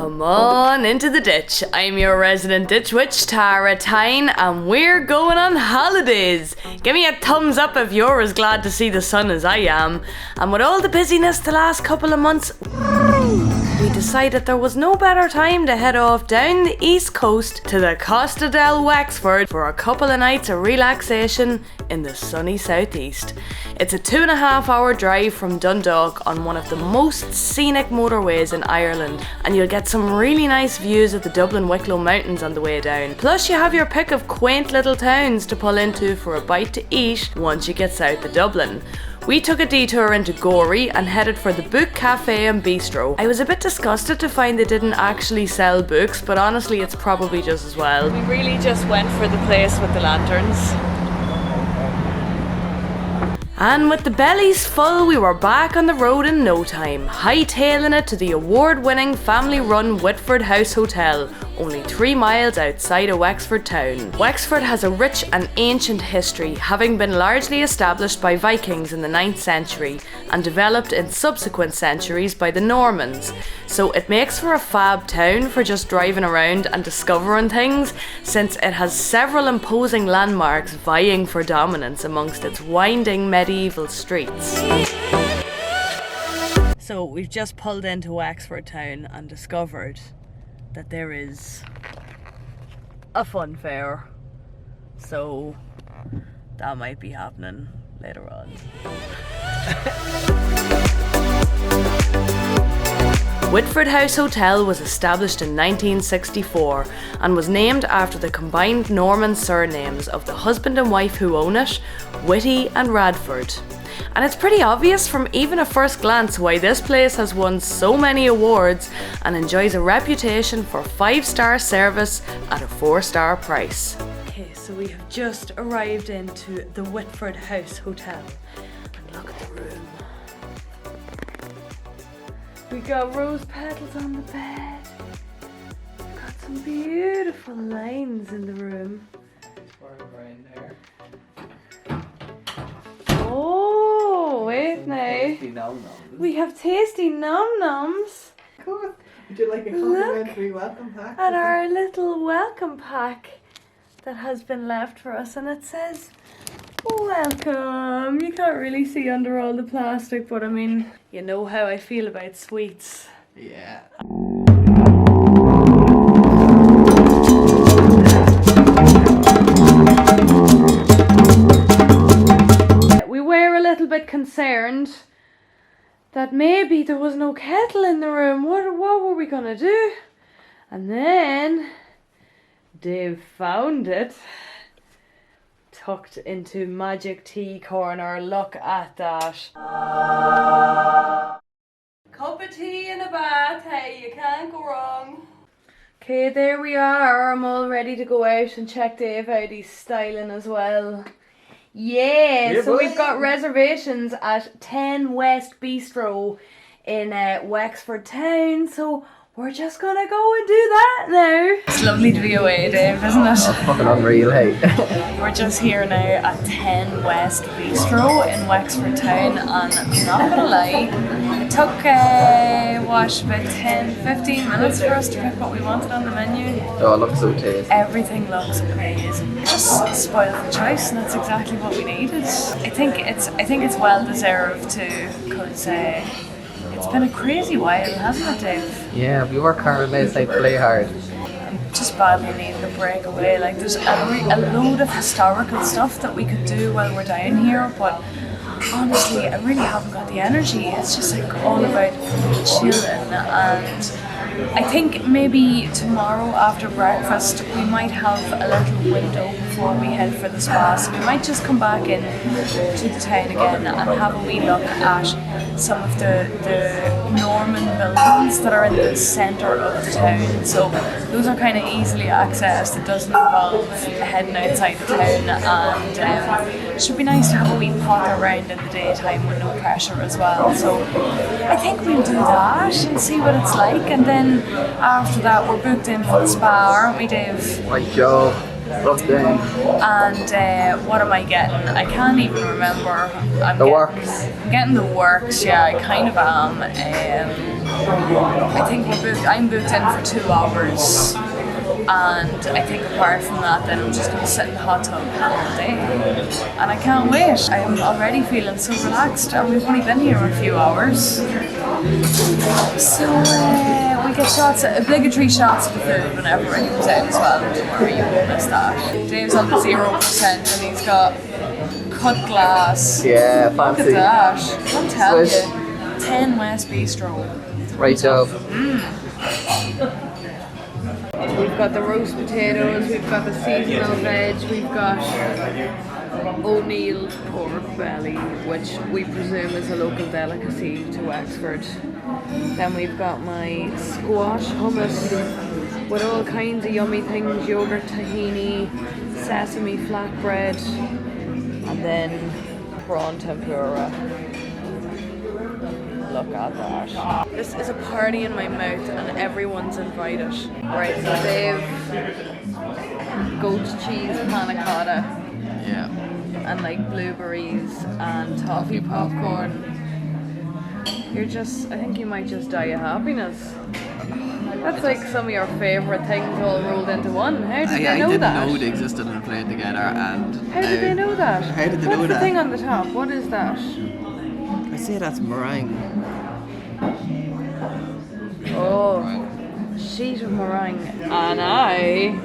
Come on into the ditch. I'm your resident ditch witch, Tara Tyne, and we're going on holidays. Give me a thumbs up if you're as glad to see the sun as I am. And with all the busyness the last couple of months, we decided there was no better time to head off down the east coast to the Costa del Wexford for a couple of nights of relaxation in the sunny southeast. It's a 2.5 hour drive from Dundalk on one of the most scenic motorways in Ireland, and you'll get some really nice views of the Dublin Wicklow Mountains on the way down. Plus you have your pick of quaint little towns to pull into for a bite to eat once you get south of Dublin. We took a detour into Gorey and headed for the Book Cafe and Bistro. I was a bit disgusted to find they didn't actually sell books, but honestly it's probably just as well. We really just went for the place with the lanterns. And with the bellies full, we were back on the road in no time, hightailing it to the award-winning family-run Whitford House Hotel, only 3 miles outside of Wexford town. Wexford has a rich and ancient history, having been largely established by Vikings in the 9th century and developed in subsequent centuries by the Normans. So it makes for a fab town for just driving around and discovering things, since it has several imposing landmarks vying for dominance amongst its winding medieval streets. So we've just pulled into Wexford town and discovered that there is a fun fair, so that might be happening later on. Whitford House Hotel was established in 1964 and was named after the combined Norman surnames of the husband and wife who own it, Whitty and Radford. And it's pretty obvious from even a first glance why this place has won so many awards and enjoys a reputation for 5-star service at a 4-star price. Okay, so we have just arrived into the Whitford House Hotel, and look at the room. We got rose petals on the bed. We've got some beautiful lines in the room. Oh, wait now. We have tasty nom-noms. Cool. Would you like a complimentary welcome pack? At our little welcome pack that has been left for us, and it says, welcome. You can't really see under all the plastic, but I mean, you know how I feel about sweets. Yeah. Bit concerned that maybe there was no kettle in the room. What were we gonna do? And then Dave found it tucked into magic tea corner. Look at that. Cup of tea and a bath, hey, you can't go wrong. Okay, there we are. I'm all ready to go out and check Dave out. He's styling as well. Yeah, so we've got reservations at 10 West Bistro in Wexford town, so we're just gonna go and do that now. It's lovely to be away, Dave, isn't it? That's fucking unreal, hey. We're just here now at 10 West Bistro in Wexford town, and I'm not gonna lie, it took about 10-15 minutes for us to pick what we wanted on the menu. Oh, it looks so tasty. Everything looks amazing. Just spoiled the choice, and that's exactly what we needed. I think it's well deserved too, because it's been a crazy while, hasn't it, Dave? Yeah, we work hard, they say play hard. I'm just badly needing a break away. Like, there's a load of historical stuff that we could do while we're down here, but honestly, I really haven't got the energy. It's just like all about chilling, and I think maybe tomorrow after breakfast we might have a little window before we head for the spa, so we might just come back in to the town again and have a wee look at some of the Norman buildings that are in the centre of the town. So those are kind of easily accessed. It doesn't involve heading outside the town, and it should be nice to have a wee potter around in the daytime with no pressure as well. So I think we'll do that and see what it's like, and then after that we're booked in for the spa, aren't we, Dave? Right, Joe. Rough day. And what am I getting? I can't even remember. Works. I'm getting the works, yeah, I kind of am. I think I'm booked in for 2 hours. And I think apart from that, then I'm just going to sit in the hot tub all day. And I can't wait. I'm already feeling so relaxed, and we've only been here a few hours. So we get obligatory shots of the food whenever it comes out as well. Don't worry, you won't miss that. Dave's on 0% and he's got cut glass. Yeah, fancy. Look at that. I'll tell you. 10 West Bistro. Right job. We've got the roast potatoes, we've got the seasonal veg, we've got O'Neill's pork belly, which we presume is a local delicacy to Wexford. Then we've got my squash hummus with all kinds of yummy things, yogurt, tahini, sesame flatbread, and then prawn tempura. Look at that. This is a party in my mouth and everyone's invited. Right, so they've goat cheese panna cotta. Yeah. And like blueberries and toffee popcorn. I think you might just die of happiness. That's like some of your favourite things all rolled into one. How did they know that? I didn't know they existed and played together. And how did they know that? How did they know that? What's the thing on the top? What is that? I say that's meringue. Oh, sheet of meringue. And I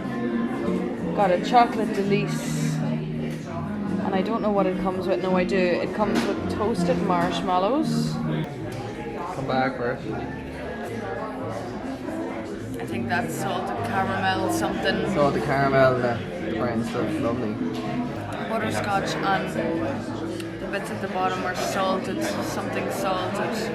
got a chocolate delice. And I don't know what it comes with. No, I do. It comes with toasted marshmallows. Come back first. I think that's salted caramel something. Salted caramel, the brown stuff, lovely. Butterscotch and the bits at the bottom are salted, something salted.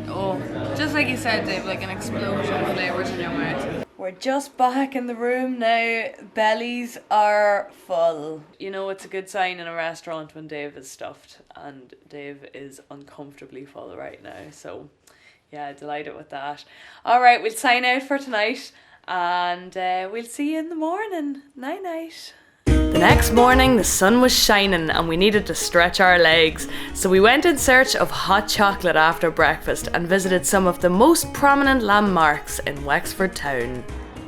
Oh, just like you said, Dave, like an explosion of flavours in your mouth. We're just back in the room now. Bellies are full. You know it's a good sign in a restaurant when Dave is stuffed, and Dave is uncomfortably full right now. So yeah, delighted with that. Alright, we'll sign out for tonight, and we'll see you in the morning. Night night. The next morning the sun was shining and we needed to stretch our legs, so we went in search of hot chocolate after breakfast and visited some of the most prominent landmarks in Wexford town.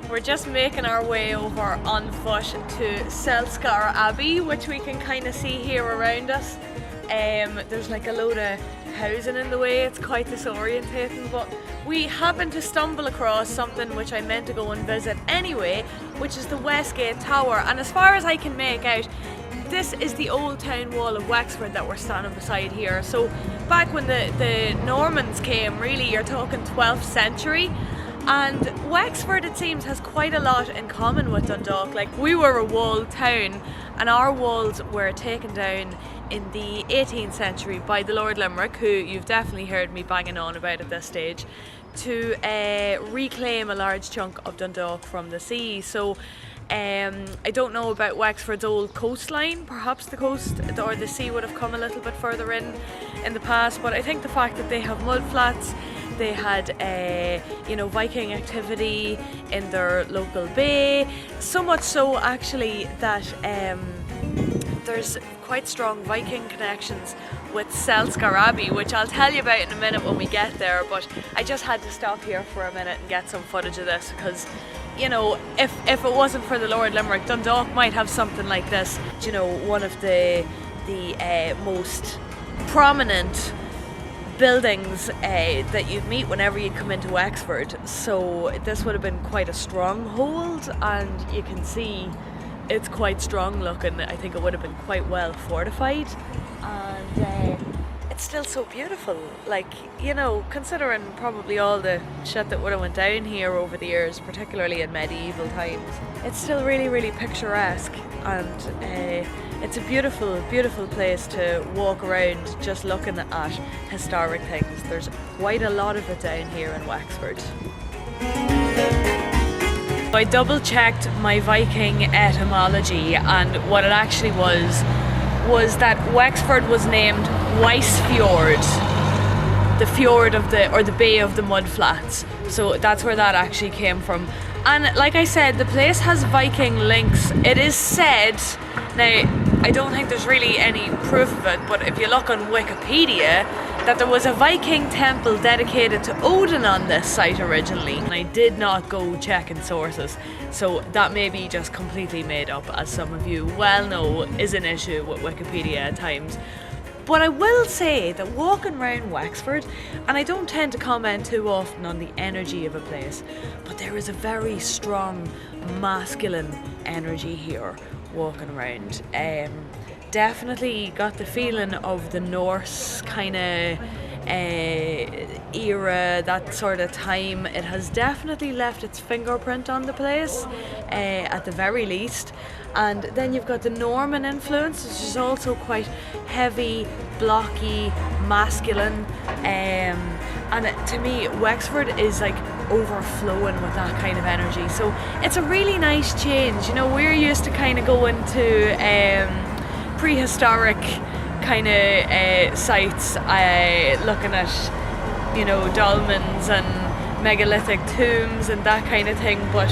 We're just making our way over on foot to Selskar Abbey, which we can kind of see here around us. There's like a load of housing in the way, it's quite disorientating, but we happened to stumble across something which I meant to go and visit anyway, which is the Westgate Tower. And as far as I can make out, this is the old town wall of Wexford that we're standing beside here. So back when the Normans came, really you're talking 12th century, and Wexford, it seems, has quite a lot in common with Dundalk. Like, we were a walled town and our walls were taken down in the 18th century by the Lord Limerick, who you've definitely heard me banging on about at this stage, to reclaim a large chunk of Dundalk from the sea. So I don't know about Wexford's old coastline. Perhaps the coast or the sea would have come a little bit further in the past, but I think the fact that they have mud flats, they had Viking activity in their local bay, so much so actually that there's quite strong Viking connections with Selskar Abbey, which I'll tell you about in a minute when we get there. But I just had to stop here for a minute and get some footage of this, because if it wasn't for the Lord Limerick, Dundalk might have something like this. One of the most prominent buildings that you'd meet whenever you come into Wexford. So this would have been quite a stronghold, and you can see it's quite strong looking. I think it would have been quite well fortified, and it's still so beautiful. Like, considering probably all the shit that would have went down here over the years, particularly in medieval times, it's still really, really picturesque, and it's a beautiful, beautiful place to walk around just looking at historic things. There's quite a lot of it down here in Wexford. I double checked my Viking etymology, and what it actually was that Wexford was named Weissfjord, the fjord of the bay of the mud flats. So that's where that actually came from. And like I said, the place has Viking links. It is said, now I don't think there's really any proof of it, but if you look on Wikipedia, that there was a Viking temple dedicated to Odin on this site originally. And I did not go checking sources, so that may be just completely made up, as some of you well know is an issue with Wikipedia at times. But I will say that walking around Wexford, and I don't tend to comment too often on the energy of a place, but there is a very strong masculine energy here walking around. Definitely got the feeling of the Norse kind of era, that sort of time. It has definitely left its fingerprint on the place, at the very least. And then you've got the Norman influence, which is also quite heavy, blocky, masculine. And to me, Wexford is like overflowing with that kind of energy. So it's a really nice change. You know, we're used to kind of going to prehistoric kind of sites, looking at, you know, dolmens and megalithic tombs and that kind of thing. But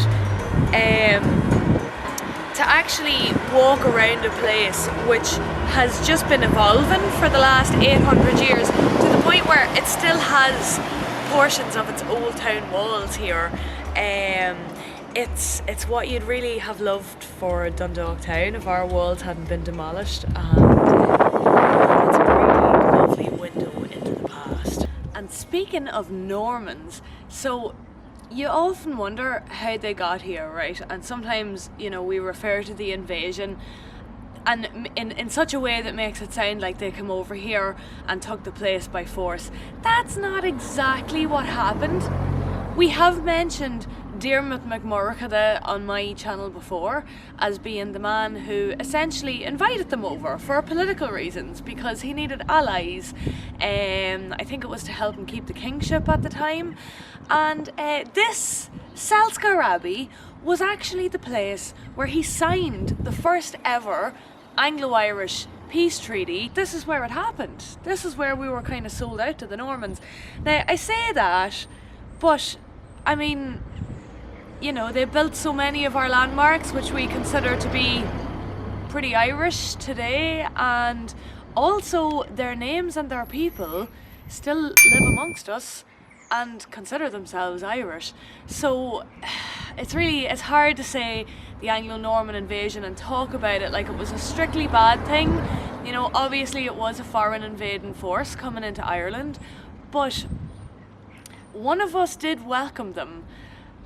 to actually walk around a place which has just been evolving for the last 800 years to the point where it still has portions of its old town walls here, it's what you'd really have loved for Dundalk town if our walls hadn't been demolished, and it's a really lovely window into the past. And speaking of Normans, so you often wonder how they got here, right? And sometimes, you know, we refer to the invasion and in such a way that makes it sound like they come over here and took the place by force. That's not exactly what happened. We have mentioned Diarmuid MacMurrochada on my channel before as being the man who essentially invited them over for political reasons, because he needed allies. I think it was to help him keep the kingship at the time. And this Selskar Abbey was actually the place where he signed the first ever Anglo-Irish peace treaty. This is where it happened. This is where we were kind of sold out to the Normans. Now, I say that, but I mean, you know, they built so many of our landmarks which we consider to be pretty Irish today, and also their names and their people still live amongst us and consider themselves Irish. So it's hard to say the Anglo-Norman invasion and talk about it like it was a strictly bad thing. You know, obviously it was a foreign invading force coming into Ireland, but one of us did welcome them,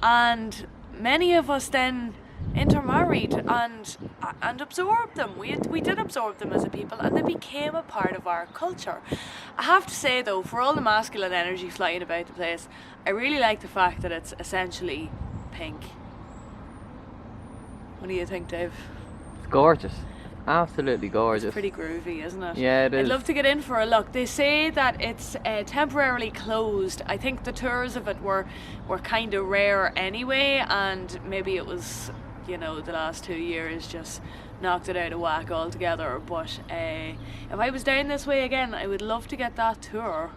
and many of us then intermarried and absorbed them. We did absorb them as a people, and they became a part of our culture. I have to say though, for all the masculine energy flying about the place, I really like the fact that it's essentially pink. What do you think, Dave? It's gorgeous. Absolutely gorgeous. It's pretty groovy, isn't it? Yeah, it is. I'd love to get in for a look. They say that it's temporarily closed. I think the tours of it were kind of rare anyway, and maybe it was, you know, the last 2 years just knocked it out of whack altogether. But if I was down this way again, I would love to get that tour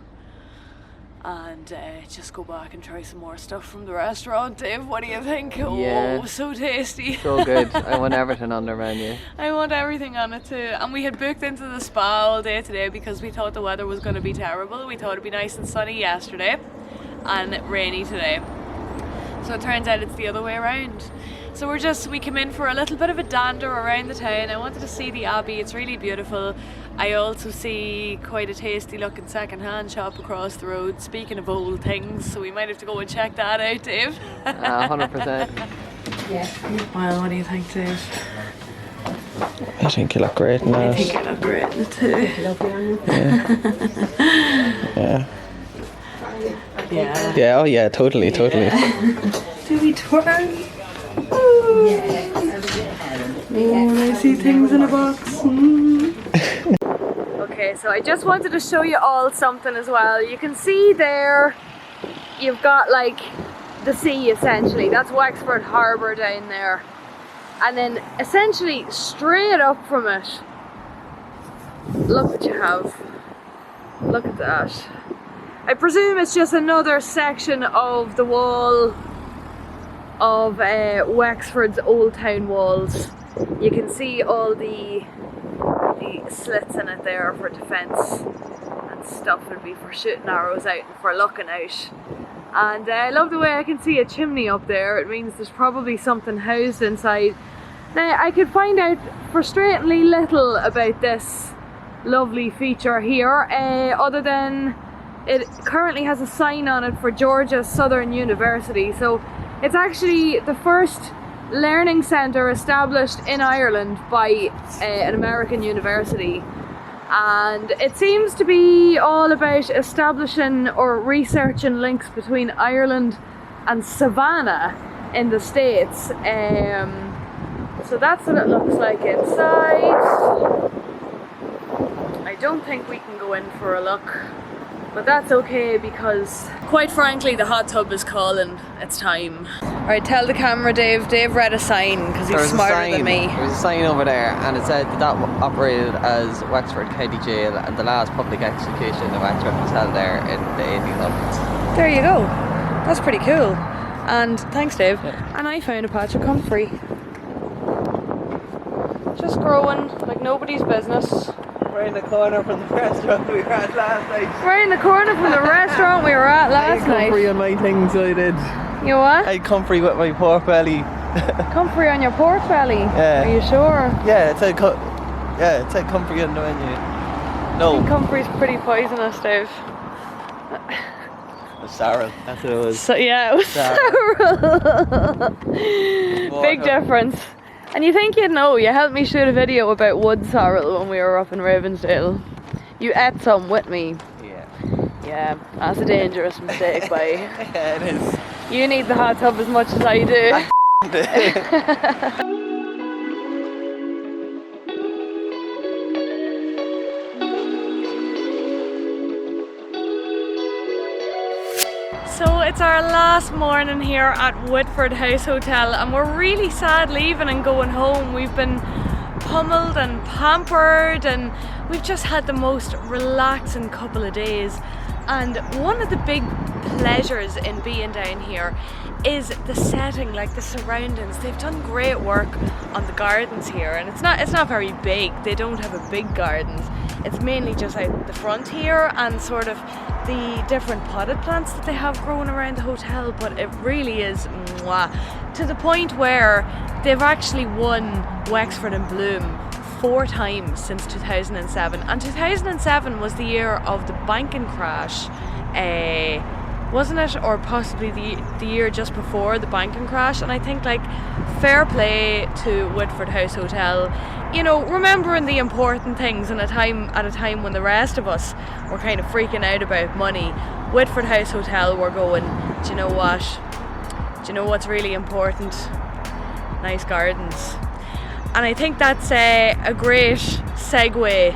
and just go back and try some more stuff from the restaurant. Dave, what do you think? Yeah. Oh, so tasty. So good. I want everything on their menu. I want everything on it too. And we had booked into the spa all day today because we thought the weather was going to be terrible. We thought it'd be nice and sunny yesterday and rainy today. So it turns out it's the other way around. So we came in for a little bit of a dander around the town. I wanted to see the Abbey. It's really beautiful. I also see quite a tasty looking second-hand shop across the road, speaking of old things, so we might have to go and check that out, Dave. 100%. Yeah. Well, what do you think, Dave? I think you look great in that. I think I look great in it too. Yeah. Yeah. Yeah, oh yeah, totally. Do we twirl? Oh, I see things in a box. Okay, so I just wanted to show you all something as well. You can see there, you've got like the sea essentially. That's Wexford Harbour down there. And then essentially straight up from it, look what you have. Look at that. I presume it's just another section of the wall of Wexford's old town walls. You can see all the slits in it there for defence and stuff. Would be for shooting arrows out and for looking out. And I love the way I can see a chimney up there. It means there's probably something housed inside. Now I could find out frustratingly little about this lovely feature here, other than it currently has a sign on it for Georgia Southern University. So it's actually the first learning centre established in Ireland by an American university. And it seems to be all about establishing or researching links between Ireland and Savannah in the States. So that's what it looks like inside. I don't think we can go in for a look, but that's okay because, quite frankly, the hot tub is calling. It's time. Alright, tell the camera, Dave. Dave read a sign because he's smarter than me. There was a sign over there, and it said that operated as Wexford County Jail, and the last public execution in Wexford was held there in the 1800s. There you go. That's pretty cool. And thanks, Dave. Yeah. And I found a patch of comfrey. Just growing like nobody's business. We're in the corner from the restaurant we were at last night. Right in the corner from the restaurant we were at last night. Comfrey on my things I did. You what? I had comfrey with my pork belly. Comfrey on your pork belly? Yeah. Are you sure? Yeah, it said comfrey on the menu. I No. think comfrey's pretty poisonous, Dave. Sorrel, that's what it was. So yeah, it was sorrel. Big difference. And you think you'd know, you helped me shoot a video about wood sorrel when we were up in Ravensdale. You ate some with me. Yeah. Yeah, that's a dangerous mistake, boy. Yeah, it is. You need the hot tub as much as I do. So it's our last morning here at Whitford House Hotel, and we're really sad leaving and going home. We've been pummeled and pampered, and we've just had the most relaxing couple of days. And one of the big pleasures in being down here is the setting, like the surroundings. They've done great work on the gardens here, and it's not very big. They don't have a big gardens. It's mainly just out the front here and sort of the different potted plants that they have growing around the hotel, but it really is mwah, to the point where they've actually won Wexford in Bloom 4 times since 2007, and 2007 was the year of the banking crash, wasn't it? Or possibly the year just before the banking crash. And I think, like, fair play to Whitford House Hotel, you know, remembering the important things at a time when the rest of us were kind of freaking out about money. Whitford House Hotel were going, do you know what? Do you know what's really important? Nice gardens. And I think that's a great segue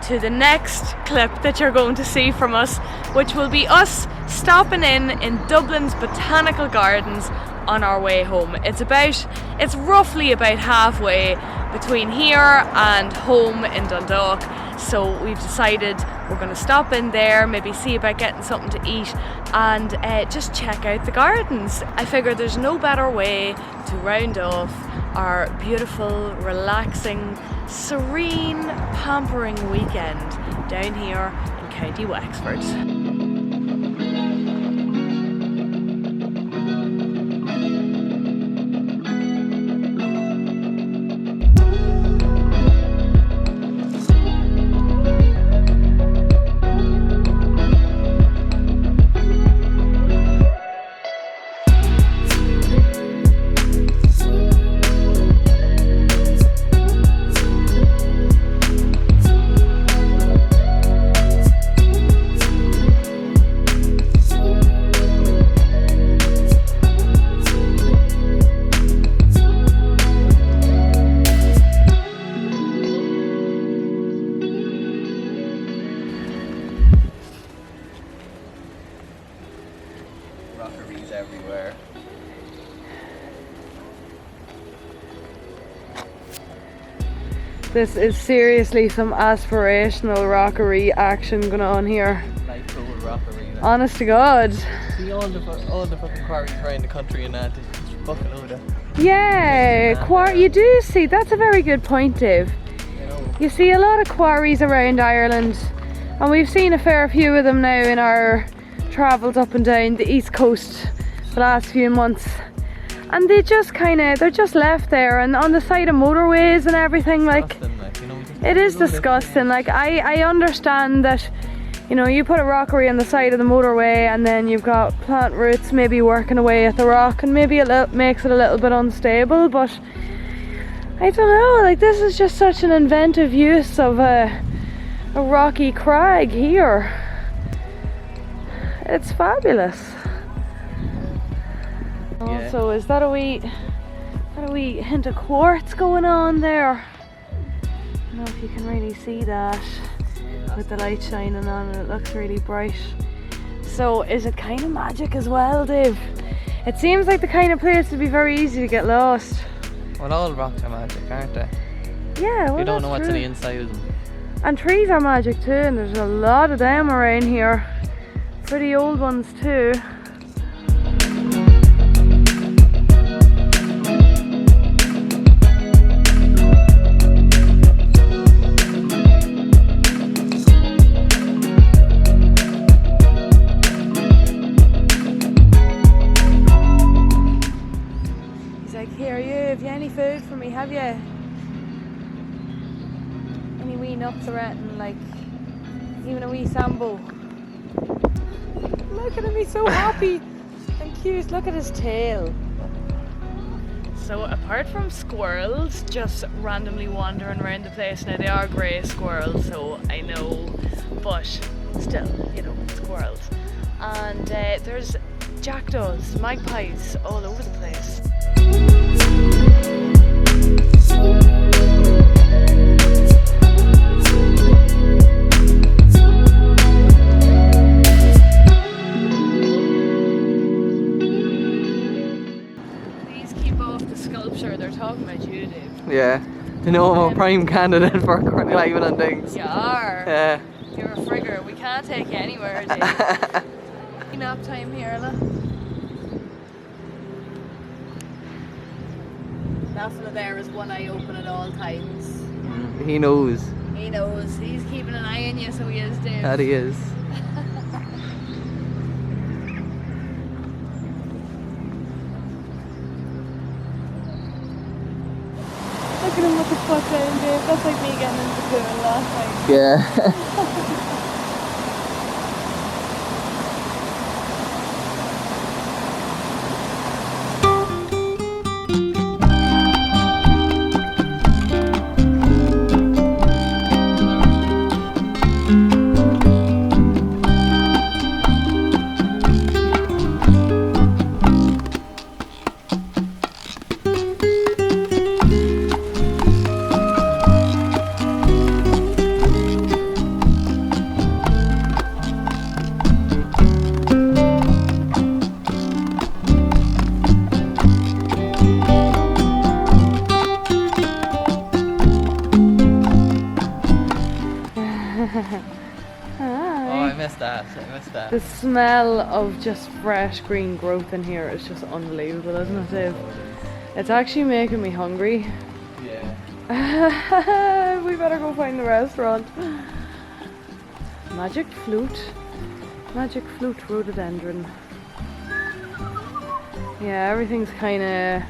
to the next clip that you're going to see from us, which will be us stopping in Dublin's Botanical Gardens on our way home. It's roughly about halfway between here and home in Dundalk, so we've decided we're going to stop in there, maybe see about getting something to eat, and just check out the gardens. I figure there's no better way to round off our beautiful, relaxing, serene, pampering weekend down here in County Wexford. Rockeries everywhere. This is seriously some aspirational rockery action going on here. Like cool rockery. Honest to God. See all the fucking quarries around the country and that. It's bucket load. Yeah, you do see, that's a very good point, Dave. You see a lot of quarries around Ireland, and we've seen a fair few of them now in our travels up and down the east coast the last few months. And they're just left there and on the side of motorways and everything. Like, it is disgusting. Like, I understand that, you know, you put a rockery on the side of the motorway and then you've got plant roots maybe working away at the rock, and maybe it makes it a little bit unstable, but I don't know, like, this is just such an inventive use of a rocky crag here. It's fabulous. Yeah. Also, is that a wee hint of quartz going on there? I don't know if you can really see that with the light shining on it. It looks really bright. So is it kind of magic as well, Dave? It seems like the kind of place to be very easy to get lost. Well, all rocks are magic, aren't they? Yeah, well, you don't know what's true. on the inside of them. And trees are magic too, and there's a lot of them around here. Pretty old ones too. Have you any food for me, have you? Any wee nuts or anything, like even a wee sambo? Look at him, he's so happy and cute. Look at his tail. So apart from squirrels just randomly wandering around the place, now they are grey squirrels, so I know, but still, you know, squirrels. And there's jackdaws, magpies all over the place. Please keep off the sculpture, they're talking about you, Dave. Yeah. You know, I'm a prime candidate for climbing on things. You are. Yeah. You're a frigger, we can't take you anywhere, Dave. Nap time here, look. That fella there is one eye open at all times. He knows. He knows. He's keeping an eye on you, so he is, Dave. That he is. Look at him with the foot down, Dave. That's like me getting into the pool last night. Yeah. The smell of just fresh green growth in here is just unbelievable, isn't it, Dave? It's actually making me hungry. Yeah. We better go find the restaurant. Magic flute rhododendron. Yeah, everything's kind of.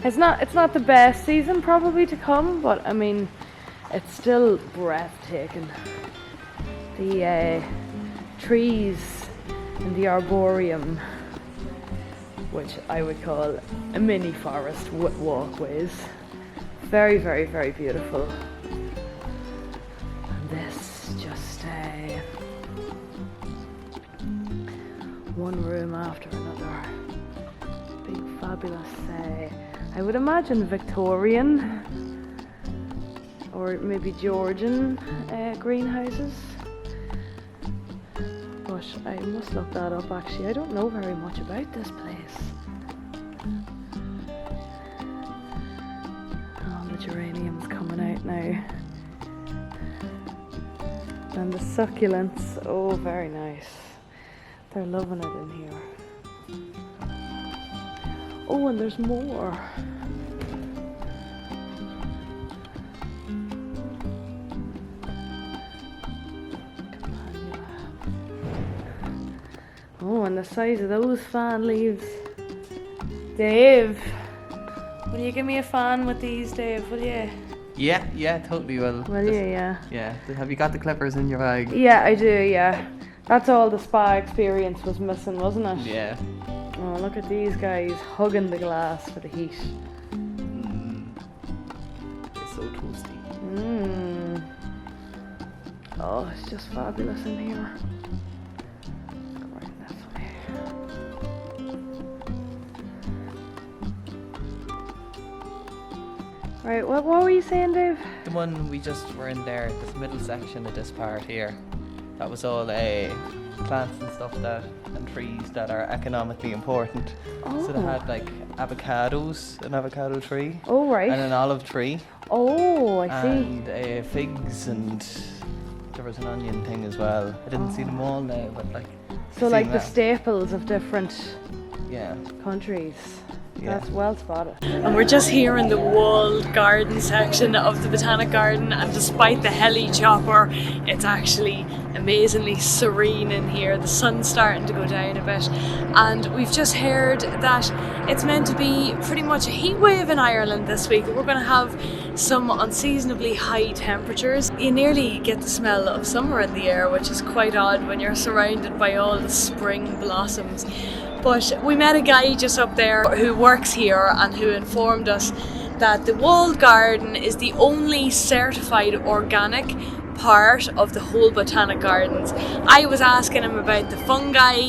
It's not the best season probably to come, but I mean, it's still breathtaking. The trees in the arboreum, which I would call a mini forest with walkways. Very, very, very beautiful. And this just one room after another. Big fabulous, I would imagine Victorian or maybe Georgian greenhouses. But I must look that up actually. I don't know very much about this place. Oh, the geranium's coming out now. And the succulents, oh very nice. They're loving it in here. Oh, and there's more. Oh, and the size of those fan leaves. Dave, will you give me a fan with these, Dave, will you? Yeah, totally will. Will you, yeah? Yeah. Have you got the clippers in your bag? Yeah, I do, yeah. That's all the spa experience was missing, wasn't it? Yeah. Oh, look at these guys hugging the glass for the heat. It's so toasty. Oh, it's just fabulous in here. Go right this way. Right, what were you saying, Dave? The one we just were in there, this middle section of this part here, that was all plants and stuff and trees that are economically important. Oh. So they had like avocados, an avocado tree. Oh, right. And an olive tree. Oh, I see. And figs, and there was an onion thing as well. I didn't see them all now, but like. So like the staples of different countries. Yeah. That's well spotted. And we're just here in the walled garden section of the Botanic Garden, and despite the heli chopper, it's actually amazingly serene in here. The sun's starting to go down a bit, and we've just heard that it's meant to be pretty much a heat wave in Ireland this week. We're going to have some unseasonably high temperatures. You nearly get the smell of summer in the air, which is quite odd when you're surrounded by all the spring blossoms. But we met a guy just up there who works here and who informed us that the walled garden is the only certified organic part of the whole Botanic Gardens. I was asking him about the fungi,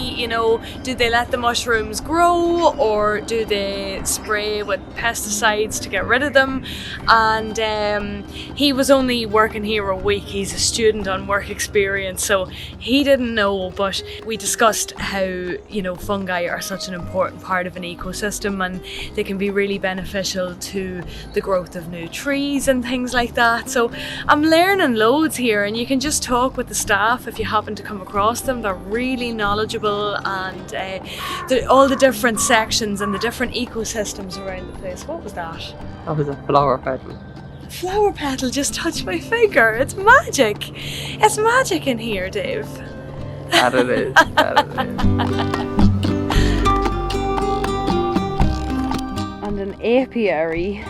do they let the mushrooms grow or do they spray with pesticides to get rid of them? And he was only working here a week. He's a student on work experience, so he didn't know, but we discussed how fungi are such an important part of an ecosystem, and they can be really beneficial to the growth of new trees and things like that. So I'm learning loads here, and you can just talk with the staff if you happen to come across them. They're really knowledgeable, and all the different sections and the different ecosystems around the place. What was that? That was a flower petal. Flower petal just touched my finger. It's magic. It's magic in here, Dave. That it is. And an apiary.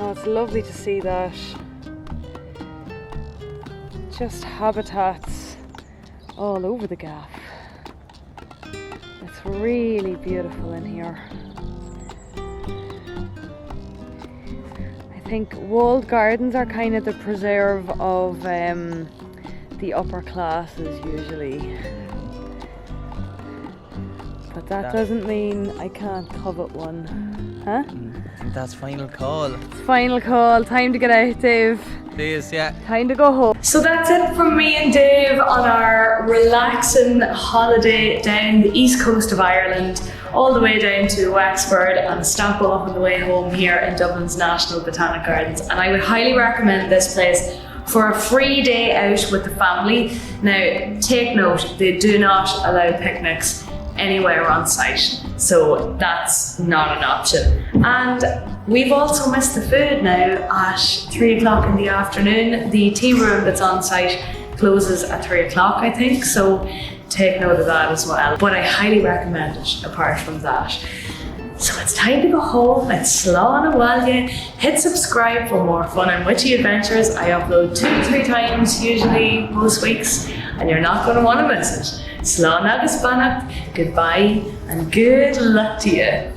Oh, it's lovely to see that. Just habitats all over the gaff. It's really beautiful in here. I think walled gardens are kind of the preserve of the upper classes usually. But that doesn't mean I can't covet one. Huh? I think that's final call. It's final call. Time to get out, Dave. It is, yeah. Time to go home. So that's it from me and Dave on our relaxing holiday down the east coast of Ireland, all the way down to Wexford, and a stop off on the way home here in Dublin's National Botanic Gardens. And I would highly recommend this place for a free day out with the family. Now, take note, they do not allow picnics anywhere on site, so that's not an option. And we've also missed the food now at 3 o'clock in the afternoon. The tea room that's on site closes at 3 o'clock, I think, so take note of that as well. But I highly recommend it apart from that. So it's time to go home. It's slán a bhaile. Hit subscribe for more fun and witchy adventures. I upload 2 to 3 times usually most weeks, and you're not going to want to miss it. Slán agus bannacht, goodbye and good luck to you.